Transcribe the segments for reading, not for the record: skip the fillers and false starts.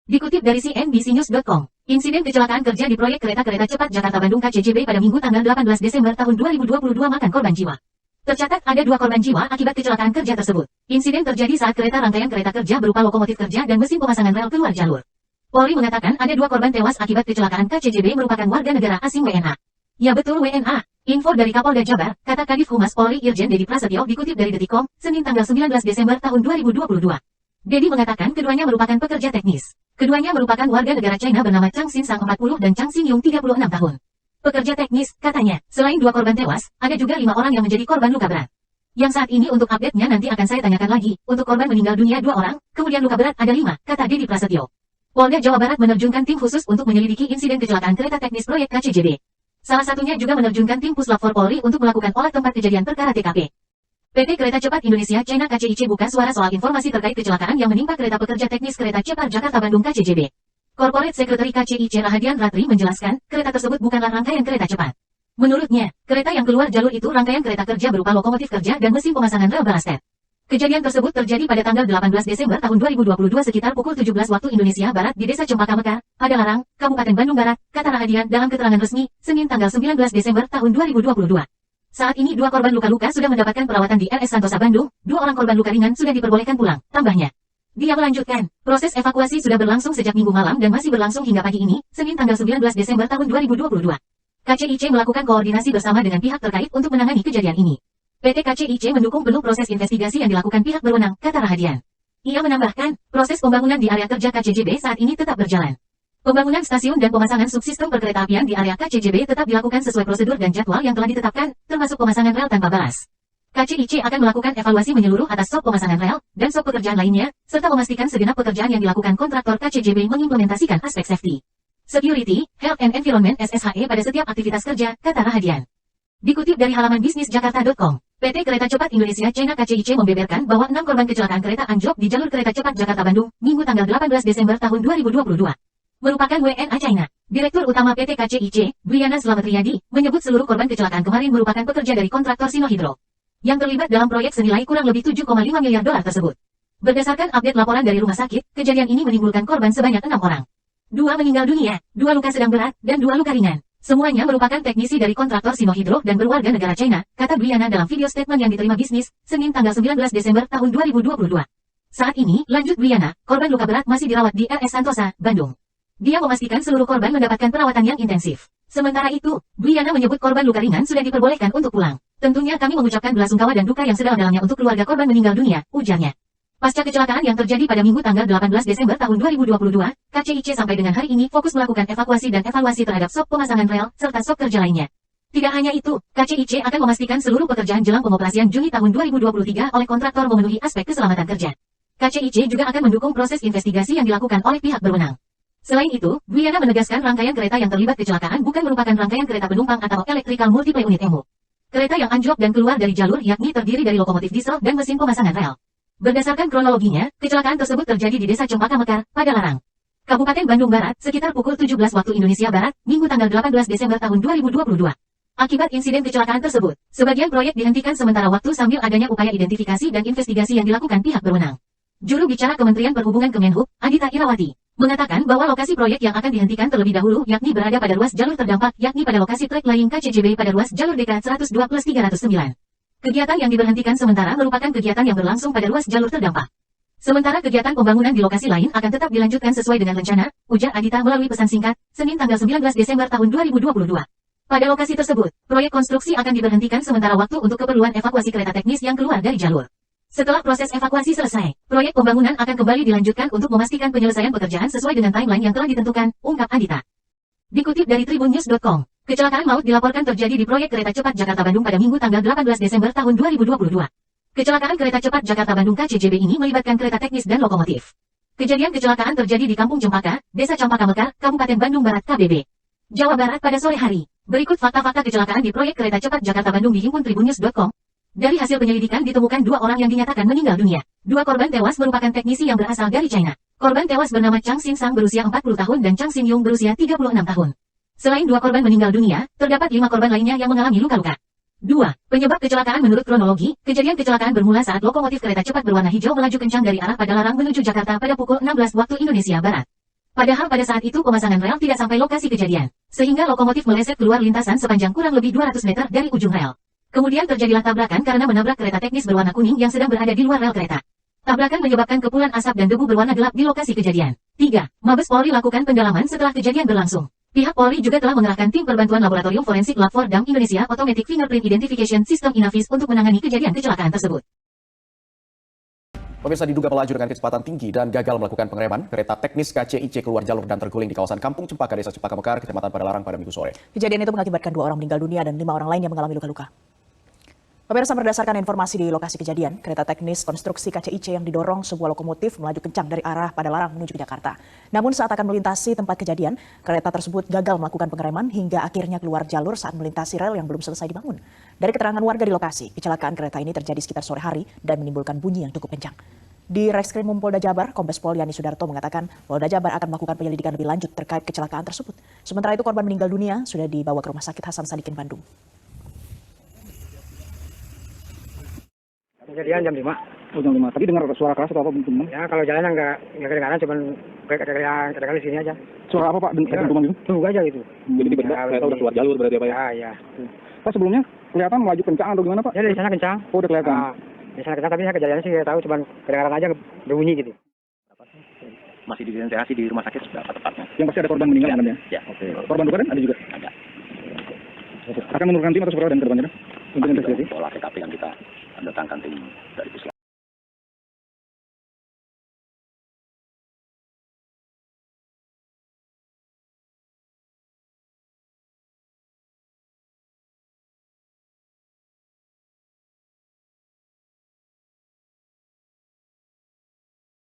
Dikutip dari CNBCnews.com, insiden kecelakaan kerja di proyek kereta cepat Jakarta-Bandung KCJB pada Minggu tanggal 18 Desember tahun 2022 makan korban jiwa. Tercatat ada 2 korban jiwa akibat kecelakaan kerja tersebut. Insiden terjadi saat rangkaian kereta kerja berupa lokomotif kerja dan mesin pemasangan rel keluar jalur. Polri mengatakan ada 2 korban tewas akibat kecelakaan KCJB merupakan warga negara asing WNA. Ya betul WNA. Info dari Kapolda Jabar, kata Kadif Humas Polri Irjen Dedi Prasetyo dikutip dari Detikcom, Senin tanggal 19 Desember tahun 2022. Dedi mengatakan keduanya merupakan pekerja teknis. Keduanya merupakan warga negara China bernama Chang Xin Sang 40 dan Chang Xin Yung 36 tahun. Pekerja teknis, katanya, selain 2 korban tewas, ada juga 5 orang yang menjadi korban luka berat. Yang saat ini untuk update-nya nanti akan saya tanyakan lagi, untuk korban meninggal dunia 2 orang, kemudian luka berat ada 5, kata Dedi Prasetyo. Polda Jawa Barat menerjunkan tim khusus untuk menyelidiki insiden kecelakaan kereta teknis proyek KCJB. Salah satunya juga menerjunkan tim Puslap 4 Polri untuk melakukan olah tempat kejadian perkara TKP. PT Kereta Cepat Indonesia China KCIC buka suara soal informasi terkait kecelakaan yang menimpa kereta pekerja teknis kereta cepat Jakarta-Bandung KCJB. Corporate Secretary KCIC Rahadian Ratri menjelaskan, kereta tersebut bukanlah rangkaian kereta cepat. Menurutnya, kereta yang keluar jalur itu rangkaian kereta kerja berupa lokomotif kerja dan mesin pemasangan rel balastet. Kejadian tersebut terjadi pada tanggal 18 Desember tahun 2022 sekitar pukul 17 waktu Indonesia Barat di Desa Cempaka Mekar, Padalarang, Kabupaten Bandung Barat, kata Rahadian dalam keterangan resmi, Senin tanggal 19 Desember tahun 2022. Saat ini 2 korban luka-luka sudah mendapatkan perawatan di RS Santosa Bandung, 2 orang korban luka ringan sudah diperbolehkan pulang, tambahnya. Dia melanjutkan, proses evakuasi sudah berlangsung sejak Minggu malam dan masih berlangsung hingga pagi ini, Senin tanggal 19 Desember tahun 2022. KCIC melakukan koordinasi bersama dengan pihak terkait untuk menangani kejadian ini. PT KCIC mendukung penuh proses investigasi yang dilakukan pihak berwenang, kata Rahadian. Ia menambahkan, proses pembangunan di area kerja KCJB saat ini tetap berjalan. Pembangunan stasiun dan pemasangan subsistem perkeretaapian di area KCJB tetap dilakukan sesuai prosedur dan jadwal yang telah ditetapkan, termasuk pemasangan rel tanpa balas. KCIC akan melakukan evaluasi menyeluruur atas sop pemasangan rel dan sop pekerjaan lainnya, serta memastikan segenap pekerjaan yang dilakukan kontraktor KCJB mengimplementasikan aspek safety, security, health and environment SSHE pada setiap aktivitas kerja, kata Rahadian. Dikutip dari halaman bisnisjakarta.com, PT Kereta Cepat Indonesia China KCIC membeberkan bahwa 6 korban kecelakaan kereta anjlok di jalur kereta cepat Jakarta-Bandung, Minggu tanggal 18 Desember tahun 2022. Merupakan WNA China. Direktur Utama PT KCIC, Briana Slamet Riyadi, menyebut seluruh korban kecelakaan kemarin merupakan pekerja dari kontraktor Sino Hydro yang terlibat dalam proyek senilai kurang lebih 7,5 miliar dolar tersebut. Berdasarkan update laporan dari rumah sakit, kejadian ini menimbulkan korban sebanyak 6 orang. 2 meninggal dunia, 2 luka sedang berat, dan 2 luka ringan. Semuanya merupakan teknisi dari kontraktor Sino Hydro dan berwarga negara China, kata Briana dalam video statement yang diterima bisnis, Senin tanggal 19 Desember tahun 2022. Saat ini, lanjut Briana, korban luka berat masih dirawat di RS Santosa, Bandung. Dia memastikan seluruh korban mendapatkan perawatan yang intensif. Sementara itu, Briana menyebut korban luka ringan sudah diperbolehkan untuk pulang. Tentunya kami mengucapkan belasungkawa dan duka yang sedalam-dalamnya untuk keluarga korban meninggal dunia, ujarnya. Pasca kecelakaan yang terjadi pada Minggu tanggal 18 Desember tahun 2022, KCIC sampai dengan hari ini fokus melakukan evakuasi dan evaluasi terhadap sop pemasangan rel, serta sop kerja lainnya. Tidak hanya itu, KCIC akan memastikan seluruh pekerjaan jelang pengoperasian Juni tahun 2023 oleh kontraktor memenuhi aspek keselamatan kerja. KCIC juga akan mendukung proses investigasi yang dilakukan oleh pihak berwenang. Selain itu, Briana menegaskan rangkaian kereta yang terlibat kecelakaan bukan merupakan rangkaian kereta penumpang atau Electrical Multiple Unit EMU. Kereta yang anjlok dan keluar dari jalur yakni terdiri dari lokomotif diesel dan mesin pemasangan rel. Berdasarkan kronologinya, kecelakaan tersebut terjadi di Desa Cempaka Mekar, Padalarang, Kabupaten Bandung Barat, sekitar pukul 17 waktu Indonesia Barat, Minggu tanggal 18 Desember tahun 2022. Akibat insiden kecelakaan tersebut, sebagian proyek dihentikan sementara waktu sambil adanya upaya identifikasi dan investigasi yang dilakukan pihak berwenang. Juru bicara Kementerian Perhubungan Kemenhub, Adita Irawati, mengatakan bahwa lokasi proyek yang akan dihentikan terlebih dahulu yakni berada pada ruas jalur terdampak yakni pada lokasi trek laying KCJB pada ruas jalur DK 102+309. Kegiatan yang diberhentikan sementara merupakan kegiatan yang berlangsung pada ruas jalur terdampak. Sementara kegiatan pembangunan di lokasi lain akan tetap dilanjutkan sesuai dengan rencana, ujar Adita melalui pesan singkat, Senin tanggal 19 Desember tahun 2022. Pada lokasi tersebut, proyek konstruksi akan diberhentikan sementara waktu untuk keperluan evakuasi kereta teknis yang keluar dari jalur. Setelah proses evakuasi selesai, proyek pembangunan akan kembali dilanjutkan untuk memastikan penyelesaian pekerjaan sesuai dengan timeline yang telah ditentukan, ungkap Adita. Dikutip dari tribunnews.com, kecelakaan maut dilaporkan terjadi di proyek kereta cepat Jakarta-Bandung pada Minggu tanggal 18 Desember tahun 2022. Kecelakaan kereta cepat Jakarta-Bandung KCJB ini melibatkan kereta teknis dan lokomotif. Kejadian kecelakaan terjadi di Kampung Cempaka, Desa Cempaka Mekar, Kabupaten Bandung Barat, KBB, Jawa Barat pada sore hari. Berikut fakta-fakta kecelakaan di proyek kereta cepat Jakarta-Bandung dihimpun tribunnews.com. Dari hasil penyelidikan ditemukan 2 orang yang dinyatakan meninggal dunia. 2 korban tewas merupakan teknisi yang berasal dari China. Korban tewas bernama Chang Xin Sang berusia 40 tahun dan Chang Xin Yung berusia 36 tahun. Selain 2 korban meninggal dunia, terdapat 5 korban lainnya yang mengalami luka-luka. 2. Penyebab kecelakaan menurut kronologi, kejadian kecelakaan bermula saat lokomotif kereta cepat berwarna hijau melaju kencang dari arah Padalarang menuju Jakarta pada pukul 16 waktu Indonesia Barat. Padahal pada saat itu pemasangan rel tidak sampai lokasi kejadian, sehingga lokomotif meleset keluar lintasan sepanjang kurang lebih 200 meter dari ujung rel. Kemudian terjadilah tabrakan karena menabrak kereta teknis berwarna kuning yang sedang berada di luar rel kereta. Tabrakan menyebabkan kepulan asap dan debu berwarna gelap di lokasi kejadian. 3. Mabes Polri lakukan pendalaman setelah kejadian berlangsung. Pihak Polri juga telah mengerahkan tim perbantuan Laboratorium Forensik Lab 4 Dam Indonesia Automatic Fingerprint Identification System Inavis untuk menangani kejadian kecelakaan tersebut. Pemirsa, diduga melaju dengan kecepatan tinggi dan gagal melakukan pengereman, kereta teknis KCIC keluar jalur dan terguling di kawasan Kampung Cempaka, Desa Cempaka Mekar, Kecamatan Padalarang pada Minggu sore. Kejadian itu mengakibatkan 2 orang meninggal dunia dan 5 orang lain yang mengalami luka-luka. Pemirsa, berdasarkan informasi di lokasi kejadian, kereta teknis konstruksi KCIC yang didorong sebuah lokomotif melaju kencang dari arah Padalarang menuju ke Jakarta. Namun saat akan melintasi tempat kejadian, kereta tersebut gagal melakukan pengereman hingga akhirnya keluar jalur saat melintasi rel yang belum selesai dibangun. Dari keterangan warga di lokasi, kecelakaan kereta ini terjadi sekitar sore hari dan menimbulkan bunyi yang cukup kencang. Di Reskrimum Polda Jabar, Kombes Pol Yani Sudarto mengatakan Polda Jabar akan melakukan penyelidikan lebih lanjut terkait kecelakaan tersebut. Sementara itu korban meninggal dunia sudah dibawa ke Rumah Sakit Hasan Sadikin Bandung. Kejadian jam 5. Oh, jam 5. Tadi dengar suara keras atau apa teman? Ya kalau jalannya nggak kedengaran, cuman kadang-kadang di sini aja. Suara apa Pak? Dentuman itu? Tunggu aja gitu. Jadi tiba-tiba kereta udah keluar jalur berarti apa ya? Ya. Pak, sebelumnya kelihatan melaju kencang atau gimana Pak? Ya dari sana kencang. Oh, udah kelihatan. Di sana kencang, tapi saya kejadiannya sih nggak tahu, cuman kadang-kadang aja berbunyi gitu. Masih diidentifikasi di rumah sakit berapa tepatnya? Yang pasti ada korban meninggal kan ya? Ya. Oke. Korban luka kan ada juga? Ada. Akan menurunkan tim atau seperti apa dan korbannya? Untuk investigasi. Pola TKP yang kita datangkan tim dari Puslap.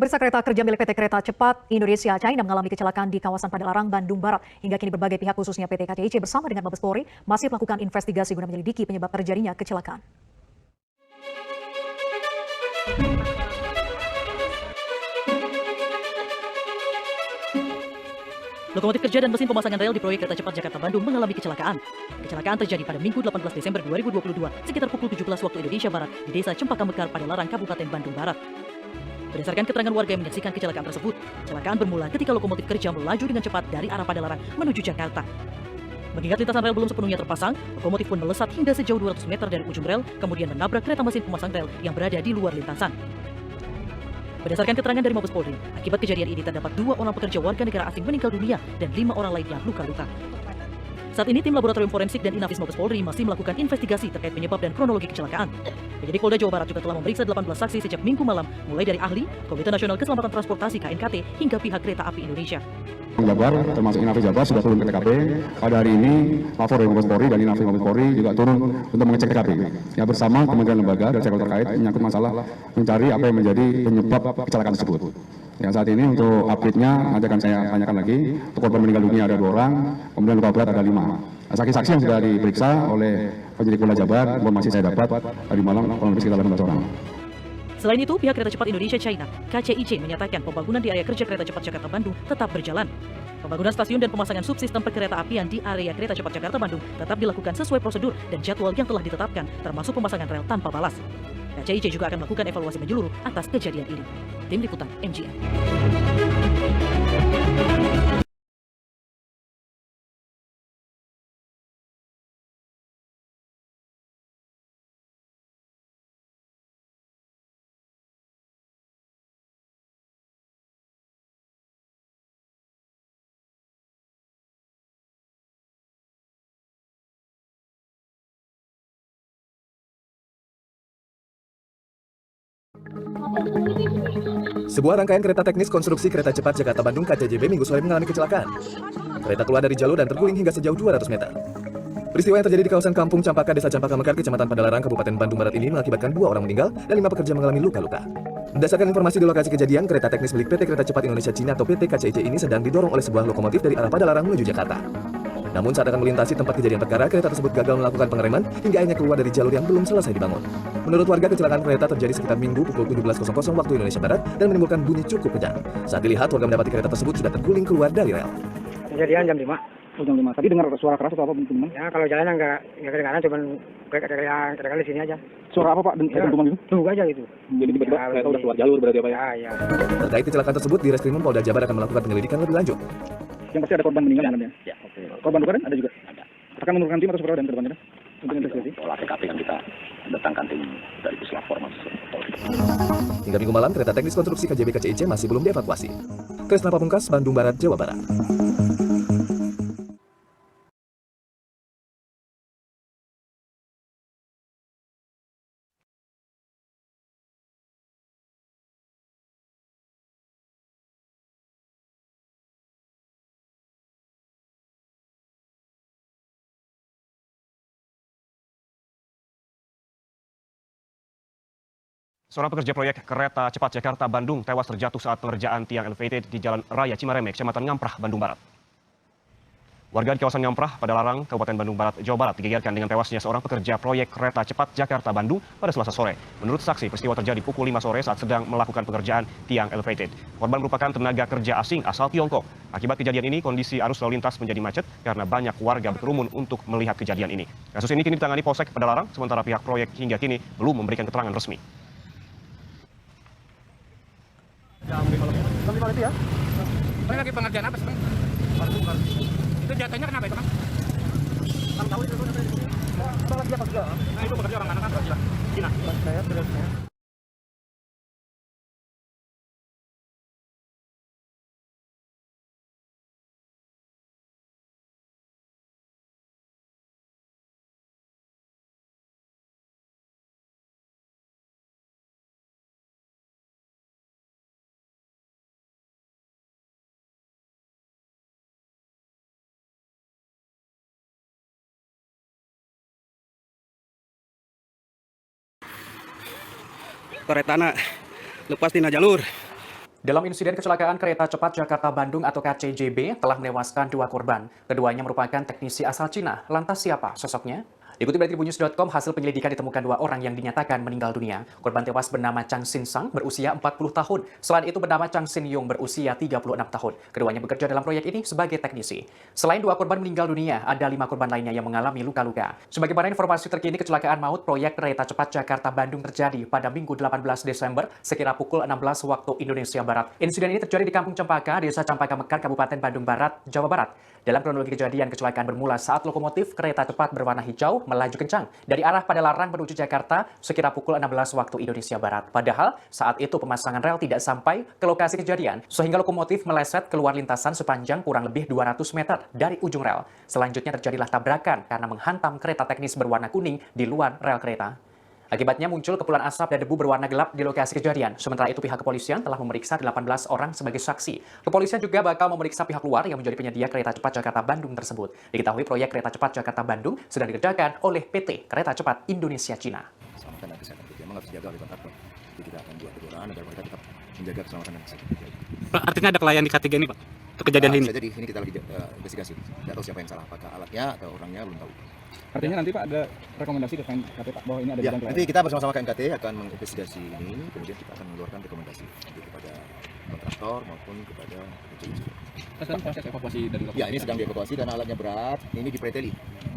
Pemirsa, kereta kerja milik PT Kereta Cepat Indonesia China mengalami kecelakaan di kawasan Padalarang, Bandung Barat. Hingga kini berbagai pihak khususnya PT KCIC bersama dengan Mabes Polri masih melakukan investigasi guna menyelidiki penyebab terjadinya kecelakaan. Lokomotif kerja dan mesin pemasangan rel di proyek kereta cepat Jakarta-Bandung mengalami kecelakaan. Kecelakaan terjadi pada Minggu 18 Desember 2022 sekitar pukul 17 waktu Indonesia Barat di Desa Cempaka Mekar, Padalarang, Kabupaten Bandung Barat. Berdasarkan keterangan warga yang menyaksikan kecelakaan tersebut, kecelakaan bermula ketika lokomotif kerja melaju dengan cepat dari arah Padalarang menuju Jakarta. Mengingat lintasan rel belum sepenuhnya terpasang, lokomotif pun melesat hingga sejauh 200 meter dari ujung rel, kemudian menabrak kereta mesin pemasang rel yang berada di luar lintasan. Berdasarkan keterangan dari Mabes Polri, akibat kejadian ini terdapat 2 orang pekerja warga negara asing meninggal dunia dan 5 orang lainnya luka-luka. Saat ini tim Laboratorium Forensik dan Inavis Mabes Polri masih melakukan investigasi terkait penyebab dan kronologi kecelakaan. Penyidik Polda Jawa Barat juga telah memeriksa 18 saksi sejak Minggu malam, mulai dari ahli, Komite Nasional Keselamatan Transportasi KNKT, hingga pihak Kereta Api Indonesia. Jabar, termasuk Inavis Jabar, sudah turun ke TKP. Pada hari ini, Lapor dari Mabes Polri dan Inavis Mabes Polri juga turun untuk mengecek TKP. Ya, bersama kementerian lembaga dan sektor terkait menyangkut masalah mencari apa yang menjadi penyebab kecelakaan tersebut. Ya, saat ini untuk update-nya nanti akan saya tanyakan lagi. Untuk korban meninggal dunia ada 2 orang, kemudian luka berat ada 5. Saksi-saksi yang sudah diperiksa oleh penyidik Polda Jabar, informasi saya dapat tadi malam kurang lebih sekitar 18 orang. Selain itu, pihak Kereta Cepat Indonesia China, KCIC, menyatakan pembangunan di area kerja Kereta Cepat Jakarta-Bandung tetap berjalan. Pembangunan stasiun dan pemasangan subsistem perkereta apian di area Kereta Cepat Jakarta-Bandung tetap dilakukan sesuai prosedur dan jadwal yang telah ditetapkan, termasuk pemasangan rel tanpa balas. KCIC juga akan melakukan evaluasi menyeluruh atas kejadian ini. Tim Liputan MGN. Sebuah rangkaian kereta teknis konstruksi kereta cepat Jakarta-Bandung KCJB Minggu sore mengalami kecelakaan. Kereta keluar dari jalur dan terguling hingga sejauh 200 meter. Peristiwa yang terjadi di kawasan Kampung Cempaka, Desa Cempaka Mekar, Kecamatan Padalarang, Kabupaten Bandung Barat ini mengakibatkan 2 orang meninggal dan 5 pekerja mengalami luka-luka. Berdasarkan informasi di lokasi kejadian, kereta teknis milik PT Kereta Cepat Indonesia Cina atau PT KCIC ini sedang didorong oleh sebuah lokomotif dari arah Padalarang menuju Jakarta. Namun saat akan melintasi tempat kejadian perkara, kereta tersebut gagal melakukan pengereman hingga akhirnya keluar dari jalur yang belum selesai dibangun. Menurut warga, kecelakaan kereta terjadi sekitar Minggu pukul 17.00 waktu Indonesia Barat dan menimbulkan bunyi cukup kencang. Saat dilihat, warga mendapati kereta tersebut sudah terguling keluar dari rel. Kejadian jam 5. Jam 5. Tadi dengar suara keras atau apa teman? Ya kalau jalannya nggak kedengaran, cuman kedengaran di sini aja. Suara apa Pak? Dentuman gitu? Tunggu aja gitu. Jadi tiba-tiba kereta udah keluar jalur berarti apa ya? Iya. Terkait kecelakaan tersebut, di Reskrimum Polda Jabar akan melakukan penyelidikan lebih lanjut. Yang pasti ada korban meninggal ya? Ya. Oke. Korban luka kan ada juga? Ada. Akan menurunkan tim atau seperti apa dan ke depannya? Untuk investigasi? Olah TKP kan kita datangkan tim dari Puslap Formas. Hingga Minggu malam, kereta teknis konstruksi KJB KCIC masih belum dievakuasi. Tresna Pamungkas, Bandung Barat, Jawa Barat. Seorang pekerja proyek kereta cepat Jakarta-Bandung tewas terjatuh saat pengerjaan tiang elevated di Jalan Raya Cimareme, Kecamatan Ngamprah, Bandung Barat. Warga di kawasan Ngamprah, Padalarang, Kabupaten Bandung Barat, Jawa Barat digegerkan dengan tewasnya seorang pekerja proyek kereta cepat Jakarta-Bandung pada Selasa sore. Menurut saksi, peristiwa terjadi pukul 5 sore saat sedang melakukan pengerjaan tiang elevated. Korban merupakan tenaga kerja asing asal Tiongkok. Akibat kejadian ini, kondisi arus lalu lintas menjadi macet karena banyak warga berkerumun untuk melihat kejadian ini. Kasus ini kini ditangani Polsek Padalarang, sementara pihak proyek hingga kini belum memberikan keterangan resmi. Jam 5 itu ya? Ini lagi pengerjaan apa sih, Bang? Baru. Itu jatuhnya kenapa itu, Bang? Bang tahu itu lagi apa juga? Nah, itu bekerja orang mana kan? Cina. Saya sudah saya. Kereta lepas tina jalur. Dalam insiden kecelakaan kereta cepat Jakarta-Bandung atau KCJB telah menewaskan 2 korban. Keduanya merupakan teknisi asal Cina. Lantas siapa sosoknya? Dikutip dari Tribunnews.com, hasil penyelidikan ditemukan 2 orang yang dinyatakan meninggal dunia. Korban tewas bernama Chang Sin Sang berusia 40 tahun. Selain itu bernama Chang Sin Yung berusia 36 tahun. Keduanya bekerja dalam proyek ini sebagai teknisi. Selain 2 korban meninggal dunia, ada 5 korban lainnya yang mengalami luka-luka. Sebagaimana informasi terkini, kecelakaan maut proyek kereta cepat Jakarta-Bandung terjadi pada Minggu 18 Desember sekira pukul 16 waktu Indonesia Barat. Insiden ini terjadi di Kampung Cempaka, Desa Cempaka Mekar, Kabupaten Bandung Barat, Jawa Barat. Dalam kronologi kejadian, kecelakaan bermula saat lokomotif kereta cepat berwarna hijau melaju kencang dari arah Padalarang menuju Jakarta sekira pukul 16 waktu Indonesia Barat. Padahal saat itu pemasangan rel tidak sampai ke lokasi kejadian, sehingga lokomotif meleset keluar lintasan sepanjang kurang lebih 200 meter dari ujung rel. Selanjutnya terjadilah tabrakan karena menghantam kereta teknis berwarna kuning di luar rel kereta. Akibatnya muncul kepulan asap dan debu berwarna gelap di lokasi kejadian. Sementara itu pihak kepolisian telah memeriksa 18 orang sebagai saksi. Kepolisian juga bakal memeriksa pihak luar yang menjadi penyedia kereta cepat Jakarta-Bandung tersebut. Diketahui proyek kereta cepat Jakarta-Bandung sedang dikerjakan oleh PT Kereta Cepat Indonesia Cina. Keselamatan dan kesehatan kerja memang harus dijaga oleh kontraktor. Jadi kita akan buat aturan agar mereka tetap menjaga keselamatan dan kesehatan kerja. Pak, artinya ada klien di K3 ini, Pak? Untuk kejadian ini? Jadi ini kita lagi investigasi. Tidak tahu siapa yang salah, apakah alatnya atau orangnya belum tahu. Artinya nanti Pak ada rekomendasi ke KNKT Pak bahwa ini ada Ya, bidang nanti kita bersama-sama KNKT akan menginvestigasi ini, kemudian kita akan mengeluarkan rekomendasi kepada kontraktor maupun kepada PCIC. Sekarang proses evakuasi dari lokasi. Ya, ini sedang dievakuasi dan alatnya berat. Ini dipreteli,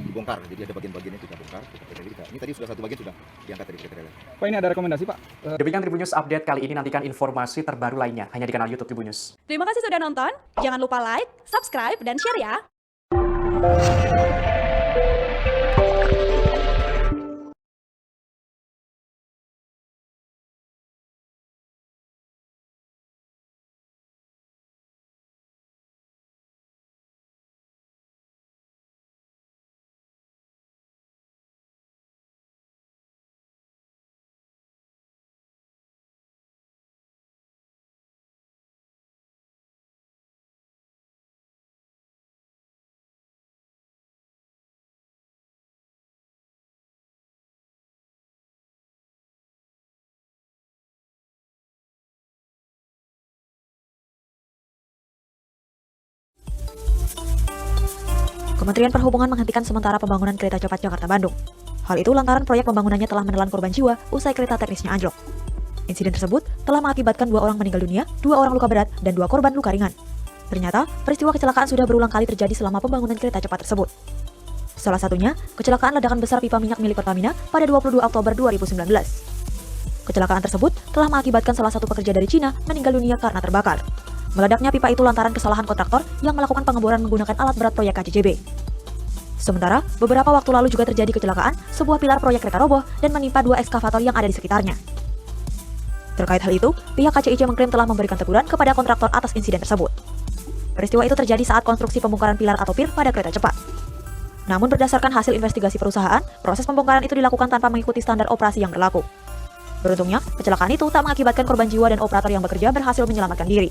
dibongkar. Jadi ada bagian-bagiannya kita bongkar, kita preteli. Ini tadi sudah 1 bagian sudah diangkat dari preteli. Pak, ini ada rekomendasi Pak. Demikian Tribunnews Update kali ini, nantikan informasi terbaru lainnya hanya di kanal YouTube Tribunnews. Terima kasih sudah nonton. Jangan lupa like, subscribe, dan share ya. Kementerian Perhubungan menghentikan sementara pembangunan kereta cepat Jakarta-Bandung. Hal itu lantaran proyek pembangunannya telah menelan korban jiwa usai kereta teknisnya anjlok. Insiden tersebut telah mengakibatkan 2 orang meninggal dunia, 2 orang luka berat, dan 2 korban luka ringan. Ternyata, peristiwa kecelakaan sudah berulang kali terjadi selama pembangunan kereta cepat tersebut. Salah satunya, kecelakaan ledakan besar pipa minyak milik Pertamina pada 22 Oktober 2019. Kecelakaan tersebut telah mengakibatkan salah satu pekerja dari Cina meninggal dunia karena terbakar. Meledaknya pipa itu lantaran kesalahan kontraktor yang melakukan pengeboran menggunakan alat berat proyek KCJB. Sementara, beberapa waktu lalu juga terjadi kecelakaan, sebuah pilar proyek kereta roboh dan menimpa 2 ekskavator yang ada di sekitarnya. Terkait hal itu, pihak KCIC mengklaim telah memberikan teguran kepada kontraktor atas insiden tersebut. Peristiwa itu terjadi saat konstruksi pembongkaran pilar atau pier pada kereta cepat. Namun berdasarkan hasil investigasi perusahaan, proses pembongkaran itu dilakukan tanpa mengikuti standar operasi yang berlaku. Beruntungnya, kecelakaan itu tak mengakibatkan korban jiwa dan operator yang bekerja berhasil menyelamatkan diri.